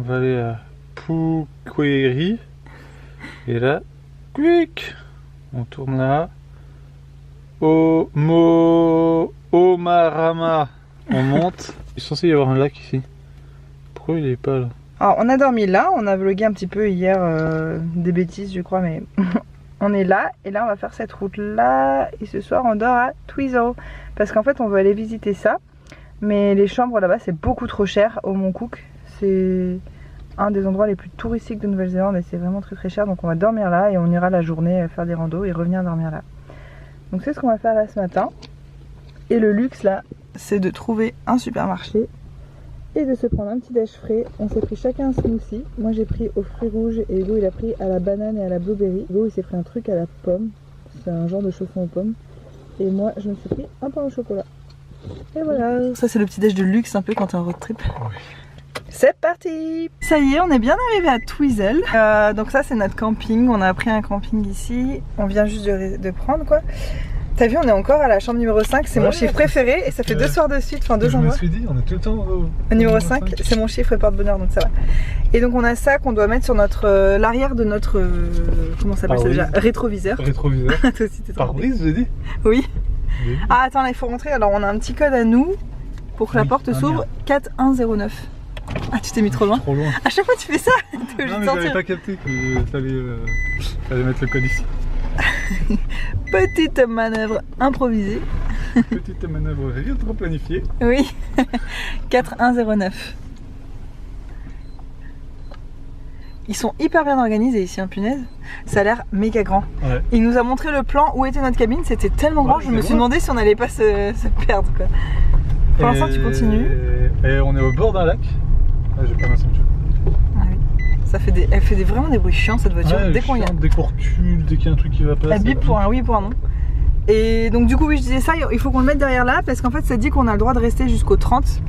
On va aller à Puquery. Et là, quick, on tourne là. Omarama. On monte. Il est censé y avoir un lac ici. Pourquoi il est pas là? Alors on a dormi là, on a vlogué un petit peu hier des bêtises je crois, mais on est là et là on va faire cette route là et ce soir on dort à Twizel parce qu'en fait on veut aller visiter ça, mais les chambres là-bas c'est beaucoup trop cher au Mont Cook. C'est un des endroits les plus touristiques de Nouvelle-Zélande et c'est vraiment très cher, donc on va dormir là et on ira la journée faire des randos et revenir dormir là. Donc c'est ce qu'on va faire là ce matin. Et le luxe là c'est de trouver un supermarché et de se prendre un petit déj frais. On s'est pris chacun un smoothie. Moi j'ai pris aux fruits rouges et Hugo il a pris à la banane et à la blueberry. Hugo il s'est pris un truc à la pomme, c'est un genre de chausson aux pommes. Et moi je me suis pris un pain au chocolat. Et voilà. Ça c'est le petit déj de luxe un peu quand t'es en road trip. Oui. C'est parti. Ça y est, on est bien arrivé à Twizel. Donc ça c'est notre camping, on a pris un camping ici. On vient juste de prendre quoi. T'as vu, on est encore à la chambre numéro 5, c'est mon chiffre préféré et ça fait 2 soirs de suite, enfin 2 jours. Je me suis dit, on est tout le temps au numéro 5, c'est mon chiffre et porte-bonheur donc ça va. Et donc on a ça qu'on doit mettre sur notre l'arrière de notre comment ça s'appelle ça déjà, rétroviseur. Rétroviseur. Toi aussi t'es pare-brise, j'ai dit. Oui. Ah attends, là il faut rentrer. Alors on a un petit code à nous pour que la porte s'ouvre, 4109. Ah tu t'es mis trop loin. Trop loin. À chaque fois tu fais ça. Non mais j'avais pas capté qu'il fallait mettre le code ici. Petite manœuvre improvisée. Petite manœuvre rien trop planifiée. Oui. 4109. Ils sont hyper bien organisés ici, hein, punaise. Ça a l'air méga grand. Ouais. Il nous a montré le plan où était notre cabine, c'était tellement grand, je me suis demandé si on allait pas se perdre quoi. Pour l'instant tu continues. Et on est au bord d'un lac. Ah, j'ai pas ma ceinture. Ah oui. Elle fait vraiment des bruits chiants cette voiture, ouais, dès qu'on y a. Dès qu'on recule, dès qu'il y a un truc qui va pas. Elle bip pour un oui, pour un non. Et donc du coup oui je disais ça, il faut qu'on le mette derrière là parce qu'en fait ça dit qu'on a le droit de rester jusqu'au 30.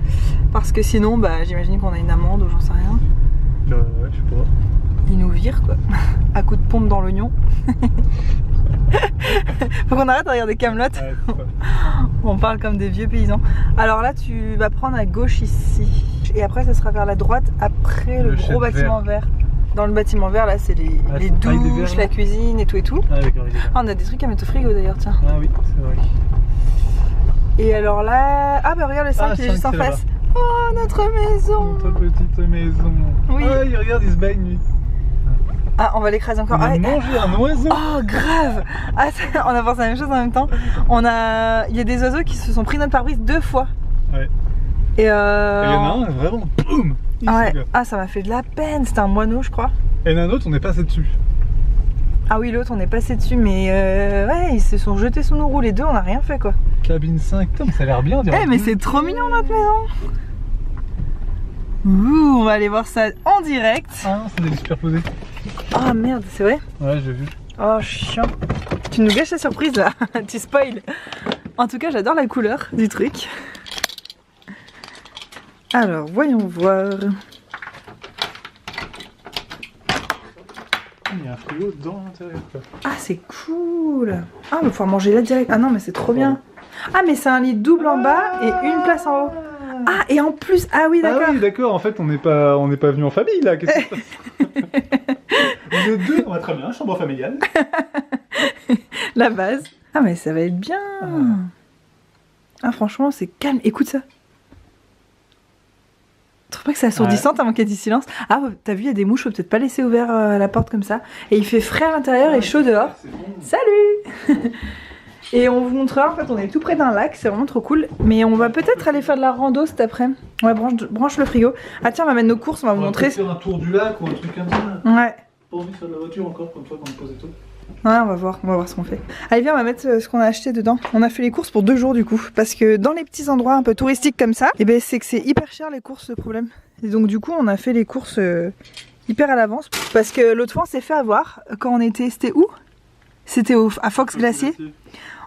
Parce que sinon bah j'imagine qu'on a une amende ou j'en sais rien. Ouais je sais pas. Ils nous virent quoi, à coup de pompe dans l'oignon. Faut qu'on arrête de regarder Camelot. Ouais, on parle comme des vieux paysans. Alors là tu vas prendre à gauche ici. Et après ça sera vers la droite après le gros bâtiment vert. Dans le bâtiment vert là c'est les douches, la cuisine et tout et tout. Ah, on a des trucs à mettre au frigo d'ailleurs tiens. Ah oui c'est vrai. Et alors là... Ah bah regarde le 5 il est juste en face. Oh notre maison. Notre petite maison. Oui. Ah regarde il se baigne lui. Ah on va l'écraser encore. On a mangé un oiseau. Oh grave. Ah, on a pensé la même chose en même temps. Il y a des oiseaux qui se sont pris notre pare-brise 2 fois. Ouais. Et il y en a un vraiment boum. Ouais. Ah ça m'a fait de la peine, c'était un moineau je crois. Et il y en a un autre on est passé dessus. Ah oui l'autre on est passé dessus mais ouais ils se sont jetés sous nos roues les deux, on n'a rien fait quoi. Cabine 5, putain, mais ça a l'air bien. Eh mais c'est trop mignon notre maison. Ouh, on va aller voir ça en direct. Ah non, c'est des superposés. Ah merde, c'est vrai? Ouais, j'ai vu. Oh, chiant. Tu nous gâches la surprise là, tu spoil. En tout cas, j'adore la couleur du truc. Alors, voyons voir. Il y a un frigo dans l'intérieur. Ah, c'est cool. Ah, on va pouvoir manger là direct. Ah non, mais c'est trop bien. Ah, mais c'est un lit double en bas et une place en haut. Ah, et en plus, ah oui, d'accord. Ah oui, d'accord, en fait, on n'est pas venu en famille là. Qu'est-ce que c'est? On est deux, on va très bien, chambre familiale. La base. Ah, mais ça va être bien. Ah, franchement, c'est calme. Écoute ça. Je trouve pas que c'est assourdissant, t'as manqué du silence. Ah, t'as vu, il y a des mouches, faut peut-être pas laisser ouvert la porte comme ça. Et il fait frais à l'intérieur et chaud dehors. Salut. Et on vous montrera, en fait, on est tout près d'un lac, c'est vraiment trop cool. Mais on va peut-être aller faire de la rando cet après-midi. Ouais, branche le frigo. Ah tiens, on va mettre nos courses, on va vous montrer. On va faire un tour du lac ou un truc comme ça. Ouais. Pas envie de faire de la voiture encore, comme toi quand on pose et tout. Ouais, on va voir ce qu'on fait. Allez, viens, on va mettre ce qu'on a acheté dedans. On a fait les courses pour 2 jours du coup. Parce que dans les petits endroits un peu touristiques comme ça, et ben c'est que c'est hyper cher les courses, le problème. Et donc du coup, on a fait les courses hyper à l'avance. Parce que l'autre fois, on s'est fait avoir quand on était. C'était où? C'était à Fox Glacier.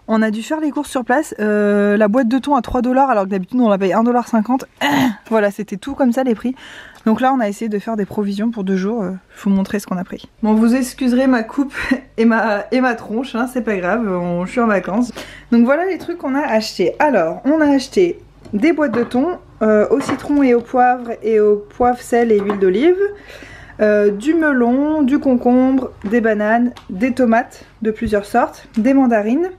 On a dû faire les courses sur place, la boîte de thon à 3 $ alors que d'habitude on la paye 1,50 $. Voilà, c'était tout comme ça les prix. Donc là on a essayé de faire des provisions pour 2 jours, je vous montrer ce qu'on a pris. Bon, vous excuserez ma coupe et ma tronche, hein, c'est pas grave, je suis en vacances. Donc voilà les trucs qu'on a achetés. Alors, on a acheté des boîtes de thon, au citron et au poivre, sel et huile d'olive. Du melon, du concombre, des bananes, des tomates de plusieurs sortes, des mandarines,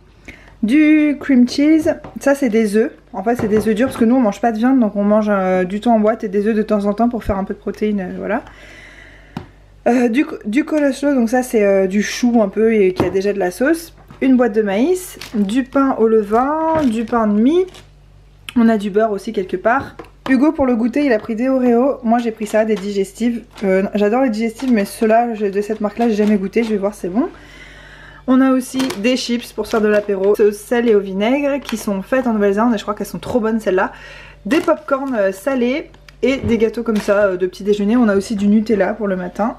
du cream cheese, ça c'est des œufs, en fait c'est des œufs durs parce que nous on mange pas de viande donc on mange du thon en boîte et des œufs de temps en temps pour faire un peu de protéines, voilà. Du coleslaw, donc ça c'est du chou un peu et qui a déjà de la sauce, une boîte de maïs, du pain au levain, du pain de mie, on a du beurre aussi quelque part. Hugo pour le goûter il a pris des Oreos, moi j'ai pris ça, des digestives, j'adore les digestives mais ceux-là de cette marque là j'ai jamais goûté, je vais voir c'est bon. On a aussi des chips pour se faire de l'apéro, au sel et au vinaigre qui sont faites en Nouvelle-Zélande et je crois qu'elles sont trop bonnes celles-là. Des pop-corn salés et des gâteaux comme ça de petit déjeuner, on a aussi du Nutella pour le matin.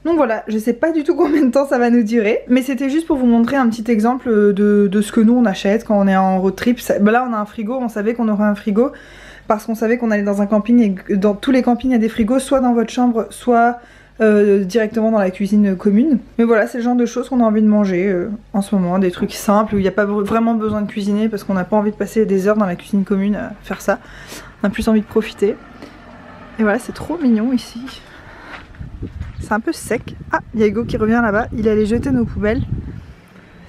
Donc voilà, je sais pas du tout combien de temps ça va nous durer, mais c'était juste pour vous montrer un petit exemple de ce que nous on achète quand on est en road trip. Là on a un frigo, on savait qu'on aurait un frigo. Parce qu'on savait qu'on allait dans un camping et dans tous les campings il y a des frigos, soit dans votre chambre, soit directement dans la cuisine commune. Mais voilà, c'est le genre de choses qu'on a envie de manger en ce moment, des trucs simples où il n'y a pas vraiment besoin de cuisiner parce qu'on n'a pas envie de passer des heures dans la cuisine commune à faire ça. On a plus envie de profiter. Et voilà, c'est trop mignon ici. C'est un peu sec. Ah, il y a Hugo qui revient là-bas, il allait jeter nos poubelles.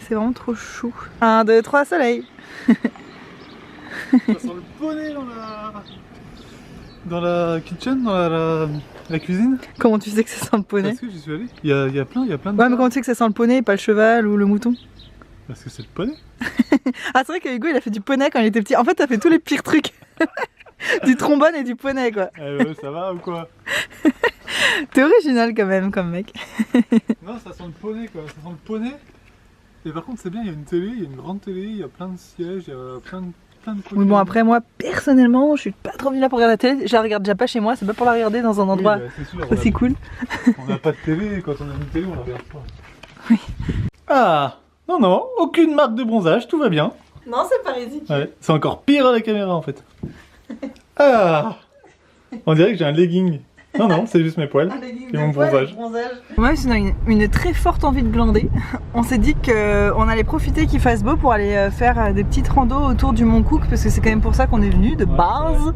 C'est vraiment trop chou. 1, 2, 3, soleil. Ça sent le poney dans la kitchen, dans la cuisine. Comment tu sais que ça sent le poney? Parce que j'y suis allé. Il y a plein de... Ouais, mais comment tu sais que ça sent le poney et pas le cheval ou le mouton? Parce que c'est le poney. Ah, c'est vrai que Hugo il a fait du poney quand il était petit. En fait, t'as fait tous les pires trucs. Du trombone et du poney quoi. Ouais, ça va ou quoi? T'es original quand même comme mec. Non, ça sent le poney quoi. Ça sent le poney. Et par contre, c'est bien, il y a une télé, il y a une grande télé, il y a plein de sièges, il y a plein de oui, bon, après, moi personnellement, je suis pas trop venue là pour regarder la télé. Je la regarde déjà pas chez moi, c'est pas pour la regarder dans un endroit aussi cool. On n'a pas de télé, et quand on a une télé, on la regarde pas. Oui. Ah, non, aucune marque de bronzage, tout va bien. Non, c'est pas ridicule. Ouais, c'est encore pire à la caméra en fait. Ah, on dirait que j'ai un legging. Non, c'est juste mes poils et mon bronzage. Moi, j'ai une très forte envie de glander. On s'est dit qu'on allait profiter qu'il fasse beau pour aller faire des petites randos autour du Mont Cook parce que c'est quand même pour ça qu'on est venu de base.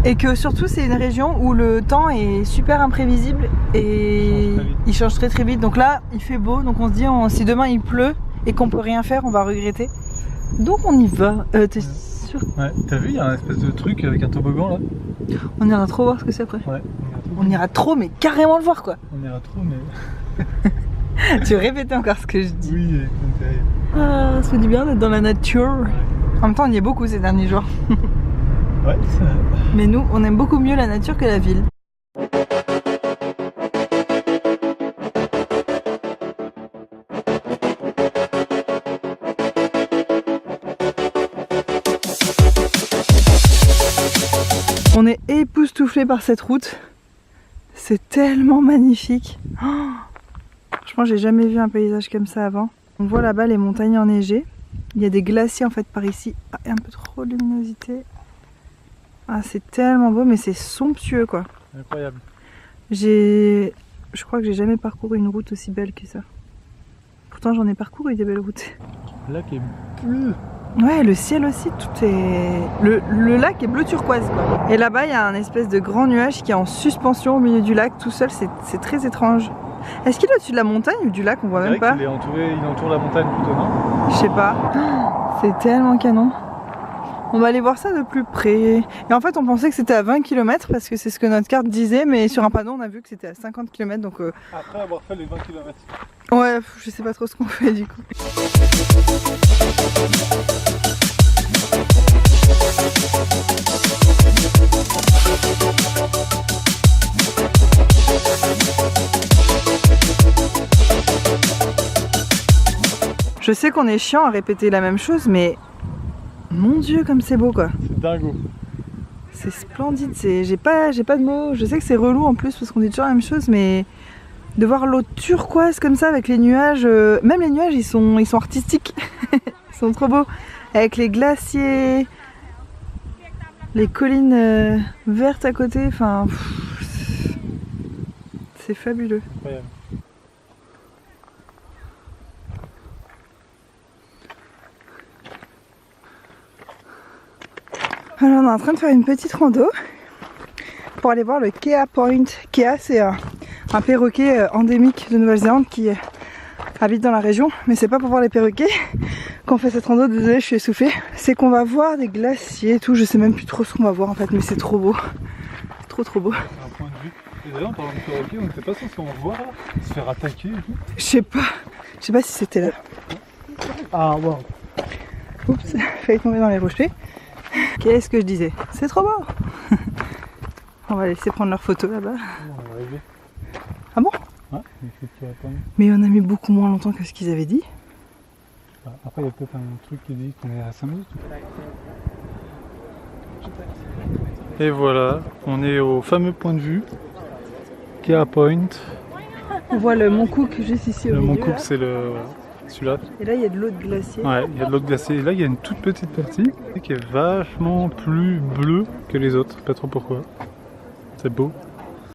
Et que surtout c'est une région où le temps est super imprévisible et il change très vite. Donc là, il fait beau, donc on se dit si demain il pleut et qu'on peut rien faire, on va regretter. Donc on y va. T'es sûr? Ouais, t'as vu, il y a un espèce de truc avec un toboggan là. On ira trop voir ce que c'est après. Ouais, on ira trop, mais carrément le voir quoi. On ira trop, mais... Tu veux répéter encore ce que je dis? Oui, c'est ah, ça fait du bien d'être dans la nature. Ouais. En même temps, on y est beaucoup ces derniers jours. Ouais, c'est vrai. Mais nous, on aime beaucoup mieux la nature que la ville. On est époustouflé par cette route. C'est tellement magnifique. Oh, franchement, j'ai jamais vu un paysage comme ça avant. On voit là-bas les montagnes enneigées. Il y a des glaciers en fait par ici. Ah, et un peu trop de luminosité. Ah, c'est tellement beau, mais c'est somptueux quoi. Incroyable. Je crois que j'ai jamais parcouru une route aussi belle que ça. Pourtant, j'en ai parcouru des belles routes. Le lac est bleu. Ouais, le ciel aussi, tout est... Le lac est bleu turquoise quoi. Et là-bas, il y a un espèce de grand nuage qui est en suspension au milieu du lac, tout seul, c'est très étrange. Est-ce qu'il est au-dessus de la montagne ou du lac? On voit même pas. Il entoure la montagne plutôt, non? Je sais pas. Oh, c'est tellement canon. On va aller voir ça de plus près. Et en fait, on pensait que c'était à 20 km parce que c'est ce que notre carte disait, mais sur un panneau, on a vu que c'était à 50 km. Donc, après avoir fait les 20 km. Ouais, je sais pas trop ce qu'on fait du coup. Je sais qu'on est chiant à répéter la même chose, mais mon Dieu comme c'est beau quoi. C'est dingo. C'est splendide, j'ai pas de mots. Je sais que c'est relou en plus parce qu'on dit toujours la même chose, mais de voir l'eau turquoise comme ça avec les nuages, même les nuages ils sont artistiques. Ils sont trop beaux. Avec les glaciers, les collines vertes à côté, enfin c'est fabuleux. Incroyable. Alors on est en train de faire une petite rando pour aller voir le Kea Point. Kea, c'est un perroquet endémique de Nouvelle-Zélande qui habite dans la région, mais c'est pas pour voir les perroquets qu'on fait cette rando. Désolée, je suis essoufflée. C'est qu'on va voir des glaciers et tout, je sais même plus trop ce qu'on va voir en fait, mais c'est trop beau. Trop beau. C'est un point de vue. Et d'ailleurs, en parlant de perroquets, on n'était pas censé en voir là, se faire attaquer et tout. Je sais pas si c'était là. Ah wow. Oups, failli tomber dans les rochers. Qu'est-ce que je disais? C'est trop beau. On va laisser prendre leurs photos là-bas. On va arriver. Ah bon? Ouais, il y a pas... Mais on a mis beaucoup moins longtemps que ce qu'ils avaient dit. Après, il y a peut-être un truc qui dit qu'on est à 5 minutes. Et voilà, on est au fameux point de vue, Kea Point. On voit le mont Cook juste ici au Le milieu. mont Cook, c'est le celui-là. Et là, il y a de l'eau de glacier. Ouais, il y a de l'eau glacée. Et là, il y a une toute petite partie qui est vachement plus bleue que les autres. Pas trop pourquoi. C'est beau.